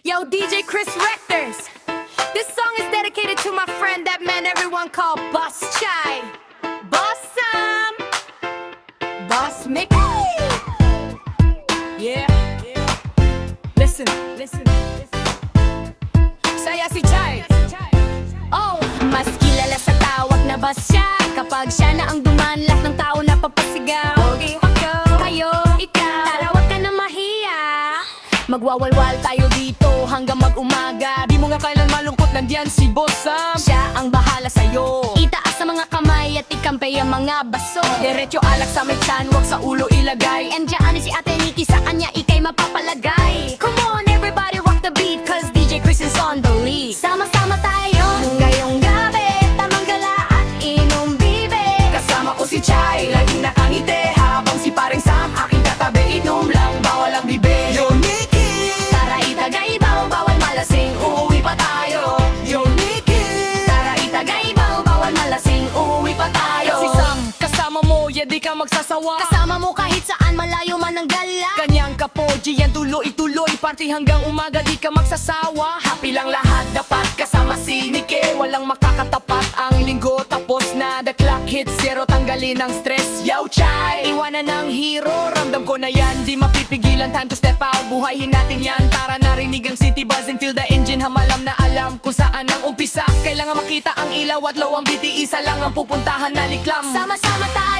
Yo, DJ Chris Rectors. This song is dedicated to my friend, that man everyone call Boss Chai. Boss Sam. Boss Mickey. Yeah. Listen. Saya si Chai. Oh, mas kilala sa tawag na boss siya. Kapag siya na ang duman, lahat ng tao na papasigaw. Okay, kayo, ikaw, tara wag ka na mahiya. Magwawalwal tayo dito hanggang mag-umaga. Di mo nga kailan malungkot, nandiyan si Boss Sam. Siya ang bahala sa'yo. Itaas sa mga kamay at ikampay ang mga baso. Diretso alak sa may tiyan, wag sa ulo ilagay. And dyan si Ate Nikki, sa kanya ikay mapapalagay. Come on everybody, rock the beat, cause DJ Chris is on the lead. Sama-sama tayo ngayong gabi, tamang gala at inom bibe. Kasama ko si Chai, laging nakangiti, habang si paring Sam aking katabi. Inom lang, bawal ang bibe. Yo Nikki, tara itagay baw, bawal malasing, uuwi pa tayo. Yo Nikki, tara itagay baw, bawal malasing, uuwi pa tayo. Si Sam, kasama mo, yeah di ka magsasawa. Kasama mo kahit saan, malayo man ang gala. Kanyang kapoji, yan tuloy-tuloy, party hanggang umaga, di ka magsasawa. Happy lang lahat, dapat kasama si Nikki. Walang makakatapat ang linggo, tapos na. The clock hits zero, tanggalin ang stress. Yo Chai, iwanan ng hero, ramdam ko na yan, di mapipigilan. Time to step out, buhayin natin yan. Tara narinig ang city buzzing, feel the engine, hamalam na alam kung saan ang umpisa. Kailangan makita ang ilaw at low ang biti, isa lang ang pupuntahan na liklam. Sama-sama tayo